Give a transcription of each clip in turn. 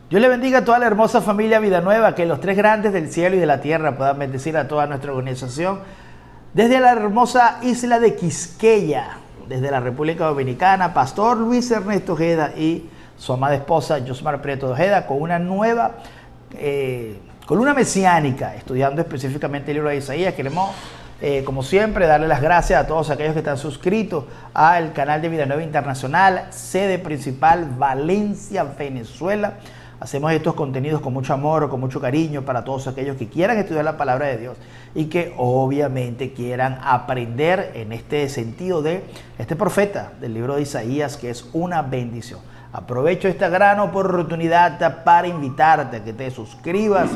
Dios le bendiga a toda la hermosa familia Vida Nueva, que los tres grandes del cielo y de la tierra puedan bendecir a toda nuestra organización. Desde la hermosa isla de Quisqueya, desde la República Dominicana, Pastor Luis Ernesto Ojeda y su amada esposa Yosmar Prieto de Ojeda, con una nueva columna mesiánica, estudiando específicamente el libro de Isaías. Queremos, como siempre, darle las gracias a todos aquellos que están suscritos al canal de Vida Nueva Internacional, sede principal Valencia, Venezuela. Hacemos estos contenidos con mucho amor, con mucho cariño para todos aquellos que quieran estudiar la palabra de Dios y que obviamente quieran aprender en este sentido de este profeta del libro de Isaías, que es una bendición. Aprovecho esta gran oportunidad para invitarte a que te suscribas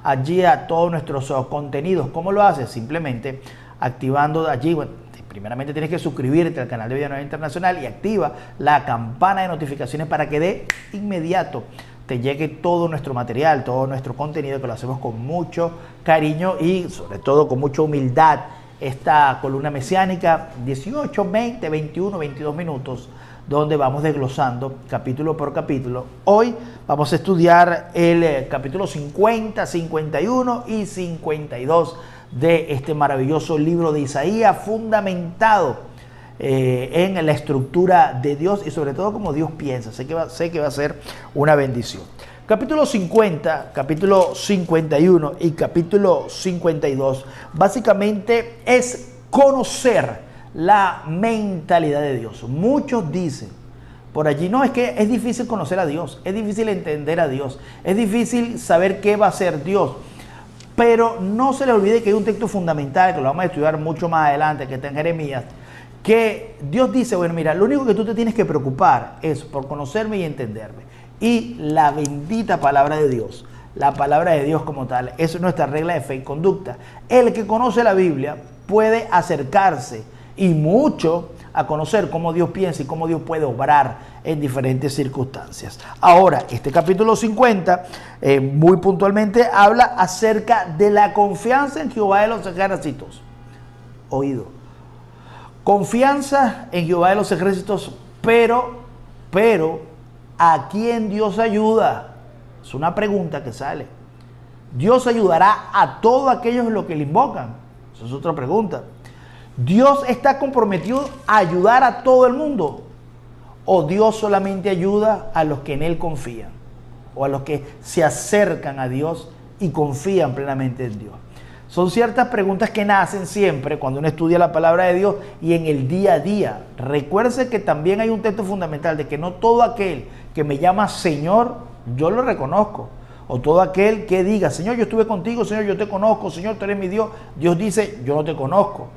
allí a todos nuestros contenidos. ¿Cómo lo haces? Simplemente activando allí, bueno, primeramente tienes que suscribirte al canal de Vida Nueva Internacional y activa la campana de notificaciones para que de inmediato te llegue todo nuestro material, todo nuestro contenido, que lo hacemos con mucho cariño y sobre todo con mucha humildad. Esta columna mesiánica, 18, 20, 21, 22 minutos, donde vamos desglosando capítulo por capítulo. Hoy vamos a estudiar el capítulo 50, 51 y 52 de este maravilloso libro de Isaías, fundamentado en la estructura de Dios y sobre todo como Dios piensa. Sé que va a ser una bendición. Capítulo 50, capítulo 51 y capítulo 52 básicamente es conocer la mentalidad de Dios. Muchos dicen por allí, no, es que es difícil conocer a Dios, es difícil entender a Dios, es difícil saber qué va a hacer Dios. Pero no se les olvide que hay un texto fundamental, que lo vamos a estudiar mucho más adelante, que está en Jeremías, que Dios dice, bueno, mira, lo único que tú te tienes que preocupar es por conocerme y entenderme. Y la bendita palabra de Dios, la palabra de Dios como tal, es nuestra regla de fe y conducta. El que conoce la Biblia puede acercarse y mucho a conocer cómo Dios piensa y cómo Dios puede obrar en diferentes circunstancias. Ahora, este capítulo 50, muy puntualmente, habla acerca de la confianza en Jehová de los ejércitos. Oído. Confianza en Jehová de los ejércitos, pero, ¿a quién Dios ayuda? Es una pregunta que sale. ¿Dios ayudará a todos aquellos los que le invocan? Esa es otra pregunta. ¿Dios está comprometido a ayudar a todo el mundo? ¿O Dios solamente ayuda a los que en Él confían? ¿O a los que se acercan a Dios y confían plenamente en Dios? Son ciertas preguntas que nacen siempre cuando uno estudia la palabra de Dios y en el día a día. Recuerde que también hay un texto fundamental de que no todo aquel que me llama Señor, yo lo reconozco. O todo aquel que diga, Señor, yo estuve contigo, Señor, yo te conozco, Señor, tú eres mi Dios. Dios dice, yo no te conozco.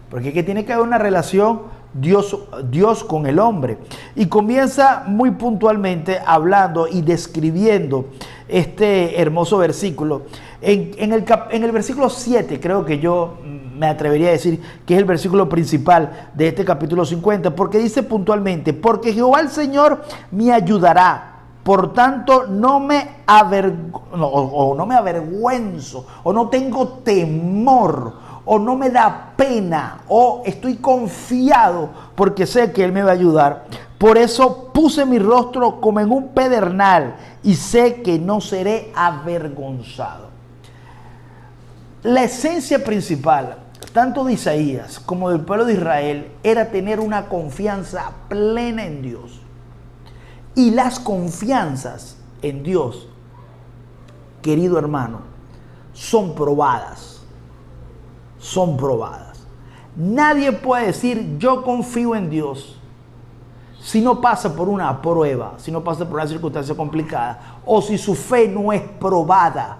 Porque es que tiene que haber una relación Dios con el hombre. Y comienza muy puntualmente hablando y describiendo este hermoso versículo. En el versículo 7, creo que yo me atrevería a decir que es el versículo principal de este capítulo 50, porque dice puntualmente, porque Jehová el Señor me ayudará, por tanto no me avergüenzo, o no tengo temor, o no me da pena, o estoy confiado porque sé que Él me va a ayudar. Por eso puse mi rostro como en un pedernal y sé que no seré avergonzado. La esencia principal, tanto de Isaías como del pueblo de Israel, era tener una confianza plena en Dios. Y las confianzas en Dios, querido hermano, son probadas. Son probadas. Nadie puede decir yo confío en Dios si no pasa por una prueba, si no pasa por una circunstancia complicada o si su fe no es probada.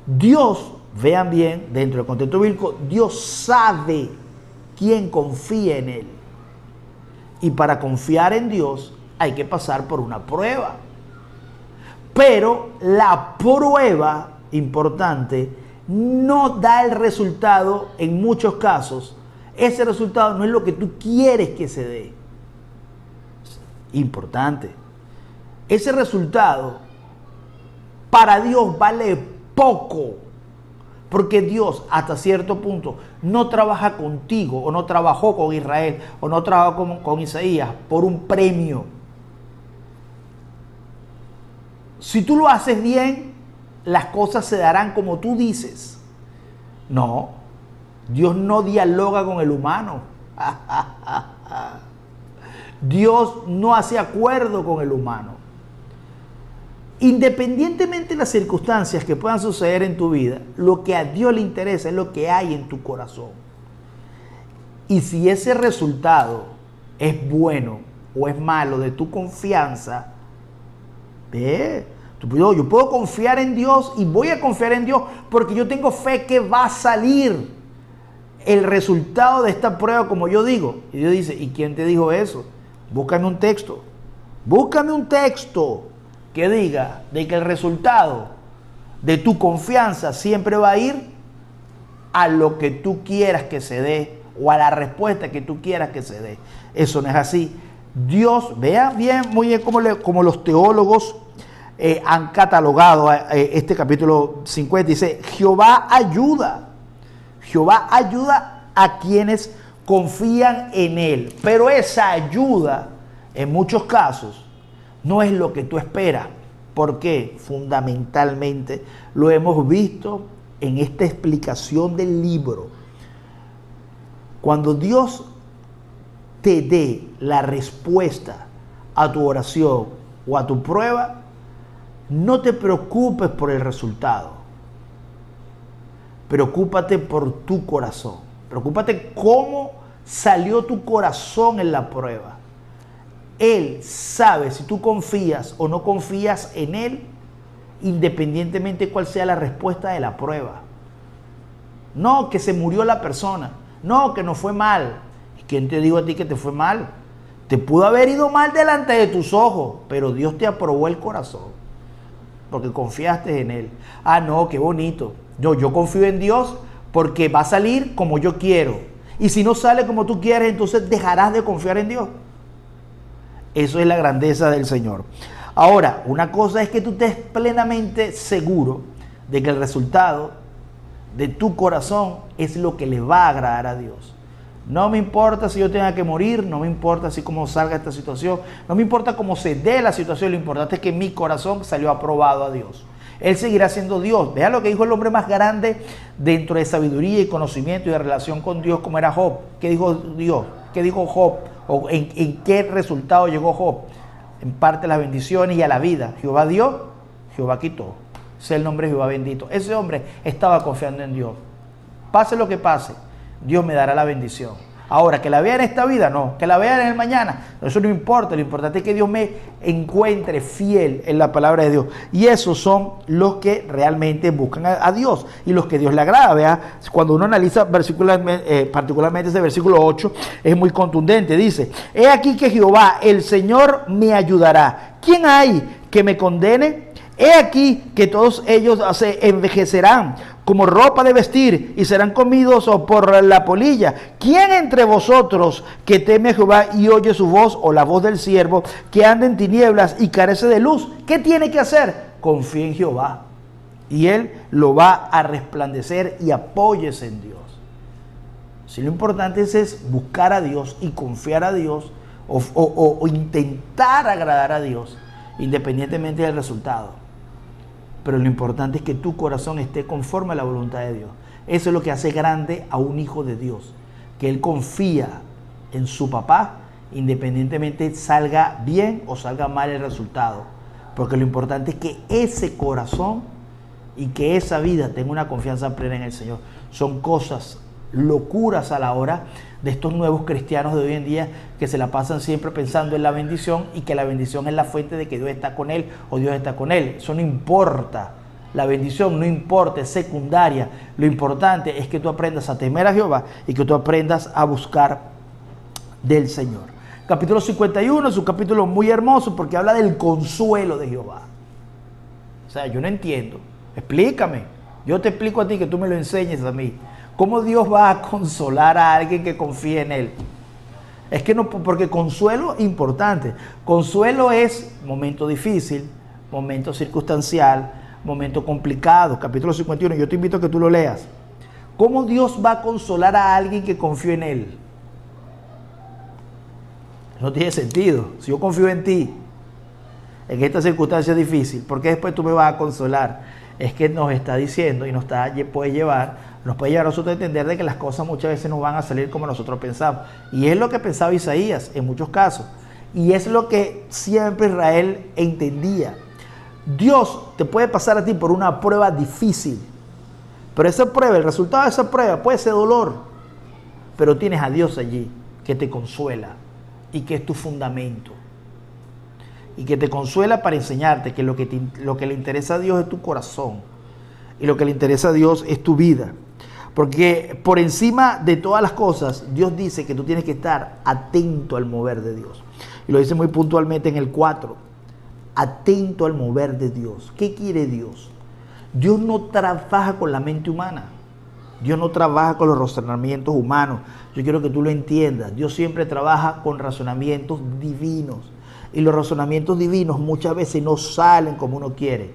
Dios, vean bien, dentro del contexto bíblico, Dios sabe quién confía en Él. Y para confiar en Dios hay que pasar por una prueba. Pero la prueba importante no da el resultado en muchos casos. Ese resultado no es lo que tú quieres que se dé. Importante. Ese resultado para Dios vale poco. Porque Dios hasta cierto punto no trabaja contigo o no trabajó con Israel o no trabajó con Isaías por un premio. si tú lo haces bien, las cosas se darán como tú dices. No, Dios no dialoga con el humano. Dios no hace acuerdo con el humano. Independientemente de las circunstancias que puedan suceder en tu vida, lo que a Dios le interesa es lo que hay en tu corazón. Y si ese resultado es bueno o es malo de tu confianza, yo puedo confiar en Dios y voy a confiar en Dios porque yo tengo fe que va a salir el resultado de esta prueba como yo digo. Y Dios dice, ¿y quién te dijo eso? Búscame un texto. Búscame un texto que diga de que el resultado de tu confianza siempre va a ir a lo que tú quieras que se dé o a la respuesta que tú quieras que se dé. Eso no es así. Dios, vea bien, muy bien como los teólogos han catalogado este capítulo 50. Dice, Jehová ayuda a quienes confían en Él. Pero esa ayuda, en muchos casos, no es lo que tú esperas. ¿Por qué? Fundamentalmente lo hemos visto en esta explicación del libro. Cuando Dios te dé la respuesta a tu oración o a tu prueba, no te preocupes por el resultado. Preocúpate por tu corazón. Preocúpate cómo salió tu corazón en la prueba. Él sabe si tú confías o no confías en Él, independientemente de cuál sea la respuesta de la prueba. No que se murió la persona, no que no fue mal. ¿Quién te dijo a ti que te fue mal? Te pudo haber ido mal delante de tus ojos, pero Dios te aprobó el corazón porque confiaste en Él. Ah, no, qué bonito. Yo confío en Dios porque va a salir como yo quiero. Y si no sale como tú quieres, entonces dejarás de confiar en Dios. Eso es la grandeza del Señor. Ahora, una cosa es que tú estés plenamente seguro de que el resultado de tu corazón es lo que le va a agradar a Dios. No me importa si yo tenga que morir, no me importa si cómo salga esta situación, no me importa cómo se dé la situación, lo importante es que mi corazón salió aprobado a Dios. Él seguirá siendo Dios. Vea lo que dijo el hombre más grande dentro de sabiduría y conocimiento y de relación con Dios, como era Job. ¿Qué dijo Dios? ¿Qué dijo Job? ¿O en qué resultado llegó Job? En parte a las bendiciones y a la vida. Jehová dio, Jehová quitó. Ese es el nombre de Jehová bendito. Ese hombre estaba confiando en Dios. Pase lo que pase, Dios me dará la bendición. Ahora, que la vea en esta vida, no. Que la vea en el mañana, eso no importa. Lo importante es que Dios me encuentre fiel en la palabra de Dios. Y esos son los que realmente buscan a Dios y los que Dios le agrada. Vea, cuando uno analiza particularmente ese versículo 8, es muy contundente. Dice, he aquí que Jehová, el Señor, me ayudará. ¿Quién hay que me condene? He aquí que todos ellos se envejecerán como ropa de vestir y serán comidos por la polilla. ¿Quién entre vosotros que teme a Jehová y oye su voz o la voz del siervo que anda en tinieblas y carece de luz? ¿Qué tiene que hacer? Confía en Jehová y Él lo va a resplandecer y apóyese en Dios. Si lo importante es buscar a Dios y confiar a Dios o intentar agradar a Dios independientemente del resultado. Pero lo importante es que tu corazón esté conforme a la voluntad de Dios. Eso es lo que hace grande a un hijo de Dios. Que él confía en su papá, independientemente salga bien o salga mal el resultado. Porque lo importante es que ese corazón y que esa vida tenga una confianza plena en el Señor. Son cosas, locuras a la hora de estos nuevos cristianos de hoy en día que se la pasan siempre pensando en la bendición y que la bendición es la fuente de que Dios está con él o Dios está con él. Eso no importa. La bendición no importa, es secundaria. Lo importante es que tú aprendas a temer a Jehová y que tú aprendas a buscar del Señor. Capítulo 51 es un capítulo muy hermoso porque habla del consuelo de Jehová. O sea, yo no entiendo. Explícame. Yo te explico a ti, que tú me lo enseñes a mí. ¿Cómo Dios va a consolar a alguien que confía en Él? Es que no, porque consuelo es importante. Consuelo es momento difícil, momento circunstancial, momento complicado. Capítulo 51, yo te invito a que tú lo leas. ¿Cómo Dios va a consolar a alguien que confía en Él? No tiene sentido. Si yo confío en ti, en esta circunstancia difícil, ¿por qué después tú me vas a consolar? Es que nos está diciendo y nos puede llevar a nosotros a entender de que las cosas muchas veces no van a salir como nosotros pensamos. Y es lo que pensaba Isaías en muchos casos. Y es lo que siempre Israel entendía. Dios te puede pasar a ti por una prueba difícil, pero esa prueba, el resultado de esa prueba puede ser dolor, pero tienes a Dios allí que te consuela y que es tu fundamento y que te consuela para enseñarte que lo que le interesa a Dios es tu corazón y lo que le interesa a Dios es tu vida, porque por encima de todas las cosas Dios dice que tú tienes que estar atento al mover de Dios, y lo dice muy puntualmente en el 4. Atento al mover de Dios. ¿Qué quiere Dios? Dios no trabaja con la mente humana. Dios no trabaja con los razonamientos humanos. Yo quiero que tú lo entiendas. Dios siempre trabaja con razonamientos divinos. Y los razonamientos divinos muchas veces no salen como uno quiere.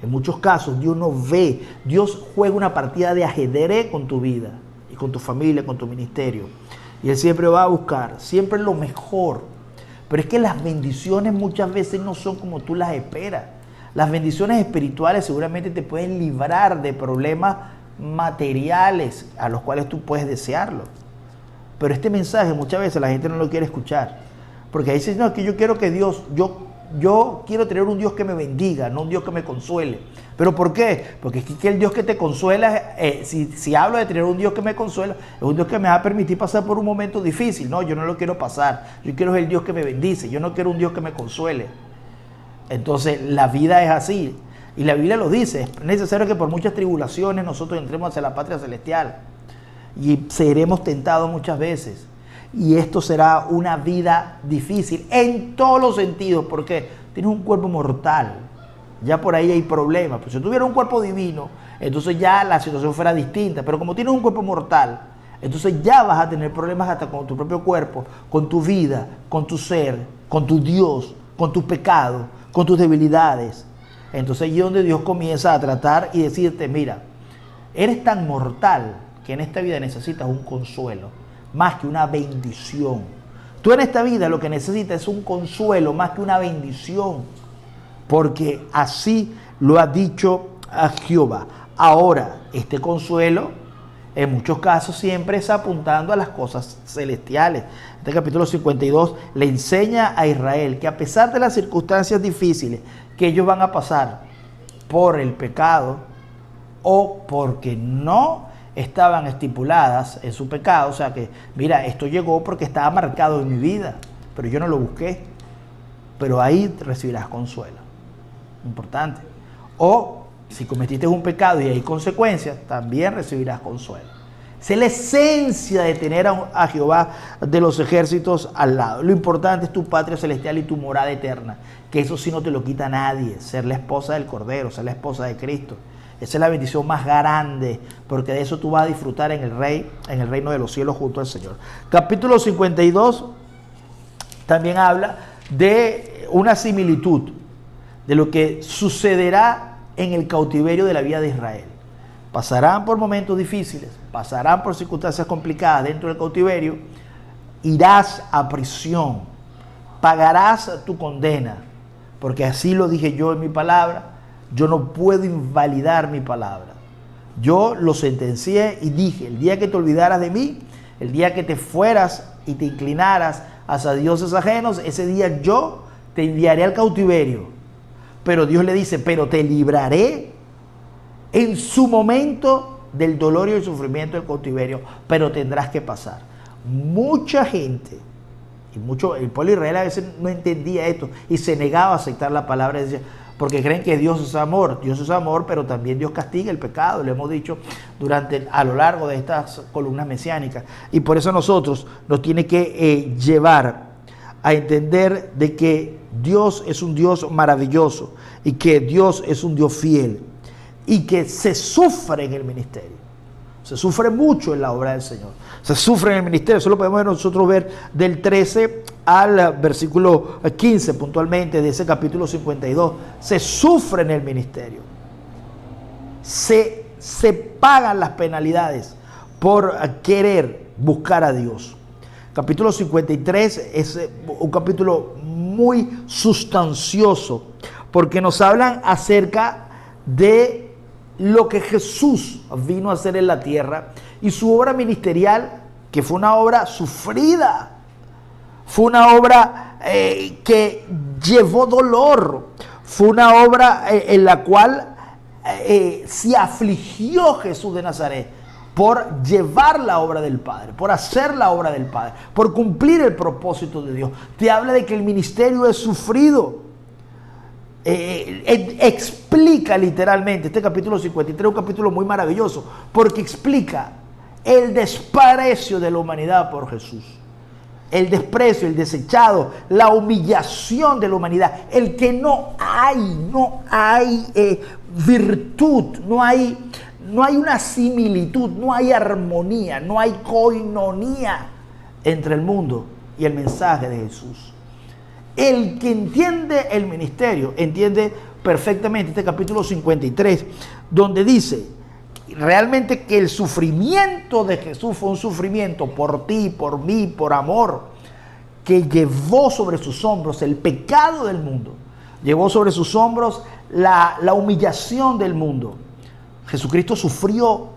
En muchos casos Dios no ve. Dios juega una partida de ajedrez con tu vida y con tu familia, con tu ministerio. Y Él siempre va a buscar, siempre lo mejor. Pero es que las bendiciones muchas veces no son como tú las esperas. Las bendiciones espirituales seguramente te pueden librar de problemas materiales a los cuales tú puedes desearlo. Pero este mensaje muchas veces la gente no lo quiere escuchar. Porque ahí dice, no, que yo quiero que Dios, yo quiero tener un Dios que me bendiga, no un Dios que me consuele. ¿Pero por qué? Porque es que el Dios que te consuela, si hablo de tener un Dios que me consuela, es un Dios que me va a permitir pasar por un momento difícil. No, yo no lo quiero pasar. Yo quiero el Dios que me bendice. Yo no quiero un Dios que me consuele. Entonces, la vida es así. Y la Biblia lo dice. Es necesario que por muchas tribulaciones nosotros entremos hacia la patria celestial. Y seremos tentados muchas veces. Y esto será una vida difícil en todos los sentidos. Porque tienes un cuerpo mortal. Ya por ahí hay problemas. Pues si tuviera un cuerpo divino, entonces ya la situación fuera distinta. Pero como tienes un cuerpo mortal, entonces ya vas a tener problemas hasta con tu propio cuerpo, con tu vida, con tu ser, con tu Dios, con tus pecados, con tus debilidades. Entonces allí es donde Dios comienza a tratar y decirte, mira, eres tan mortal que en esta vida necesitas un consuelo, más que una bendición. Tú en esta vida lo que necesitas es un consuelo, más que una bendición. Porque así lo ha dicho a Jehová. Ahora, este consuelo, en muchos casos, siempre es apuntando a las cosas celestiales. Este capítulo 52 le enseña a Israel que a pesar de las circunstancias difíciles que ellos van a pasar por el pecado o porque no estaban estipuladas en su pecado, o sea que, mira, esto llegó porque estaba marcado en mi vida, pero yo no lo busqué, pero ahí recibirás consuelo. Importante. O si cometiste un pecado y hay consecuencias, también recibirás consuelo. Esa es la esencia de tener a Jehová de los ejércitos al lado. Lo importante es tu patria celestial y tu morada eterna, que eso sí no te lo quita nadie. Ser la esposa del Cordero, ser la esposa de Cristo. Esa es la bendición más grande, porque de eso tú vas a disfrutar en el reino de los cielos junto al Señor. Capítulo 52 también habla de una similitud de lo que sucederá en el cautiverio de la vida de Israel. Pasarán por momentos difíciles, pasarán por circunstancias complicadas dentro del cautiverio, irás a prisión, pagarás tu condena, porque así lo dije yo en mi palabra, yo no puedo invalidar mi palabra. Yo lo sentencié y dije, el día que te olvidaras de mí, el día que te fueras y te inclinaras hacia dioses ajenos, ese día yo te enviaré al cautiverio. Pero Dios le dice, pero te libraré en su momento del dolor y el sufrimiento del cautiverio, pero tendrás que pasar. Mucha gente, el pueblo de Israel a veces no entendía esto y se negaba a aceptar la palabra de Dios, porque creen que Dios es amor. Dios es amor, pero también Dios castiga el pecado, lo hemos dicho a lo largo de estas columnas mesiánicas. Y por eso nosotros nos tiene que llevar a entender de que Dios es un Dios maravilloso y que Dios es un Dios fiel y que se sufre en el ministerio. Se sufre mucho en la obra del Señor. Se sufre en el ministerio. Eso lo podemos nosotros ver del 13 al versículo 15 puntualmente de ese capítulo 52. Se sufre en el ministerio. Se pagan las penalidades por querer buscar a Dios. Capítulo 53 es un capítulo muy sustancioso porque nos hablan acerca de lo que Jesús vino a hacer en la tierra y su obra ministerial, que fue una obra sufrida, fue una obra que llevó dolor, fue una obra en la cual se afligió Jesús de Nazaret por llevar la obra del Padre, por hacer la obra del Padre, por cumplir el propósito de Dios. Te habla de que el ministerio es sufrido. Explica literalmente, este capítulo 53 es un capítulo muy maravilloso, porque explica el desprecio de la humanidad por Jesús. El desprecio, el desechado, la humillación de la humanidad, el que no hay virtud, no hay una similitud, no hay armonía, no hay coinonía entre el mundo y el mensaje de Jesús. El que entiende el ministerio entiende perfectamente este capítulo 53, donde dice realmente que el sufrimiento de Jesús fue un sufrimiento por ti, por mí, por amor, que llevó sobre sus hombros el pecado del mundo, llevó sobre sus hombros la humillación del mundo. Jesucristo sufrió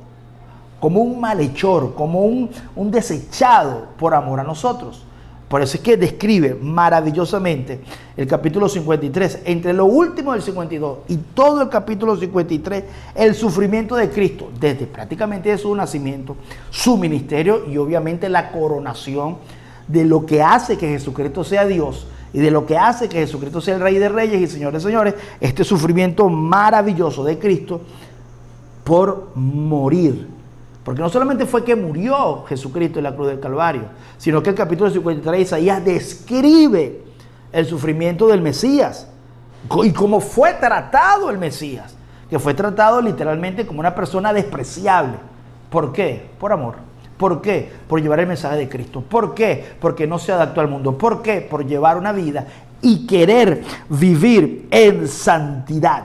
como un malhechor, como un desechado por amor a nosotros. Por eso es que describe maravillosamente el capítulo 53, entre lo último del 52 y todo el capítulo 53, el sufrimiento de Cristo, desde prácticamente su nacimiento, su ministerio y obviamente la coronación de lo que hace que Jesucristo sea Dios y de lo que hace que Jesucristo sea el Rey de Reyes y Señor de Señores, este sufrimiento maravilloso de Cristo por morir. Porque no solamente fue que murió Jesucristo en la cruz del Calvario, sino que el capítulo 53 de Isaías describe el sufrimiento del Mesías y cómo fue tratado el Mesías, que fue tratado literalmente como una persona despreciable. ¿Por qué? Por amor. ¿Por qué? Por llevar el mensaje de Cristo. ¿Por qué? Porque no se adaptó al mundo. ¿Por qué? Por llevar una vida y querer vivir en santidad.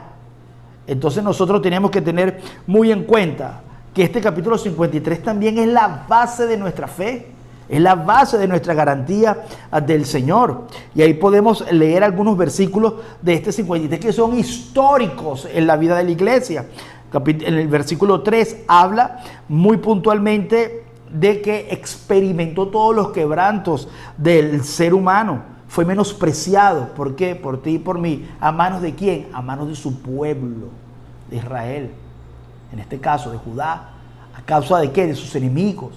Entonces nosotros tenemos que tener muy en cuenta que este capítulo 53 también es la base de nuestra fe, es la base de nuestra garantía del Señor. Y ahí podemos leer algunos versículos de este 53 que son históricos en la vida de la iglesia. En el versículo 3 habla muy puntualmente de que experimentó todos los quebrantos del ser humano. Fue menospreciado. ¿Por qué? Por ti y por mí. ¿A manos de quién? A manos de su pueblo, de Israel. En este caso de Judá. ¿A causa de qué? De sus enemigos,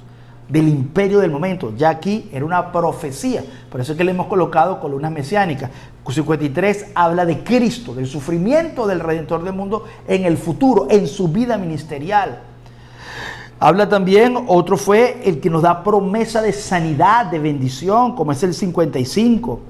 del imperio del momento. Ya aquí era una profecía, por eso es que le hemos colocado columnas mesiánicas. 53 habla de Cristo, del sufrimiento del Redentor del mundo en el futuro, en su vida ministerial. Habla también, otro fue el que nos da promesa de sanidad, de bendición, como es el 55.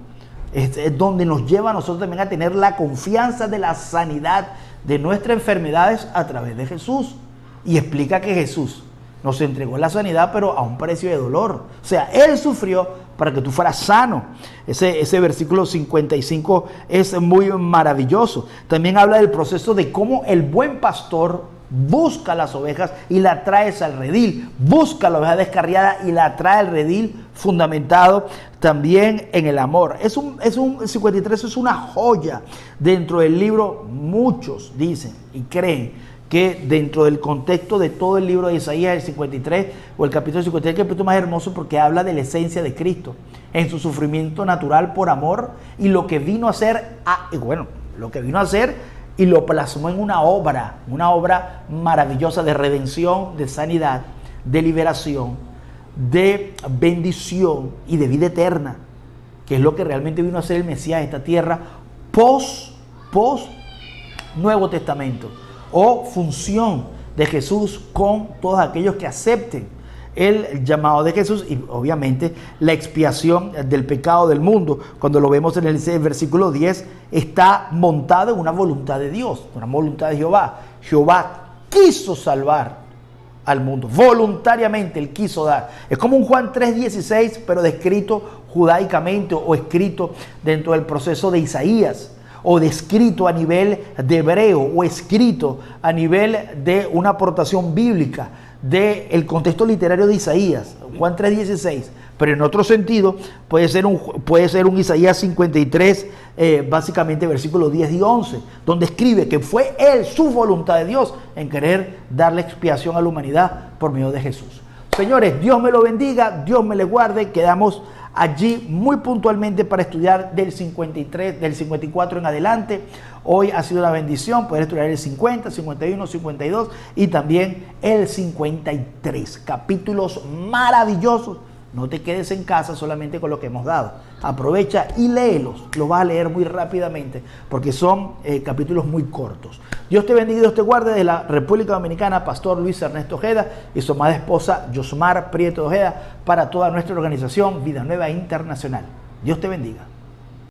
Es donde nos lleva a nosotros también a tener la confianza de la sanidad de nuestras enfermedades a través de Jesús. Y explica que Jesús nos entregó la sanidad, pero a un precio de dolor. O sea, Él sufrió para que tú fueras sano. Ese versículo 55 es muy maravilloso. También habla del proceso de cómo el buen pastor busca las ovejas y la trae al redil. Busca la oveja descarriada y la trae al redil, fundamentado también en el amor. El 53 es una joya dentro del libro. Muchos dicen y creen que dentro del contexto de todo el libro de Isaías, el 53 o el capítulo 53 es el capítulo más hermoso porque habla de la esencia de Cristo en su sufrimiento natural por amor y lo que vino a hacer, y lo plasmó en una obra maravillosa de redención, de sanidad, de liberación, de bendición y de vida eterna, que es lo que realmente vino a hacer el Mesías en esta tierra post Nuevo Testamento, o función de Jesús con todos aquellos que acepten el llamado de Jesús y obviamente la expiación del pecado del mundo. Cuando lo vemos en el versículo 10, está montado en una voluntad de Dios, una voluntad de Jehová. Jehová quiso salvar al mundo, voluntariamente Él quiso dar. Es como un Juan 3:16, pero descrito judaicamente o escrito dentro del proceso de Isaías, o descrito a nivel de hebreo, o escrito a nivel de una aportación bíblica del contexto literario de Isaías, Juan 3:16, pero en otro sentido puede ser un Isaías 53, básicamente versículos 10 y 11, donde escribe que fue él, su voluntad de Dios, en querer darle expiación a la humanidad por medio de Jesús. Señores, Dios me lo bendiga, Dios me le guarde. Quedamos allí muy puntualmente para estudiar del 53, del 54 en adelante. Hoy ha sido una bendición poder estudiar el 50, 51, 52 y también el 53. Capítulos maravillosos. No te quedes en casa solamente con lo que hemos dado. Aprovecha y léelos. Los vas a leer muy rápidamente porque son capítulos muy cortos. Dios te bendiga y Dios te guarde. Desde la República Dominicana, Pastor Luis Ernesto Ojeda y su amada esposa Yosmar Prieto Ojeda, para toda nuestra organización Vida Nueva Internacional. Dios te bendiga.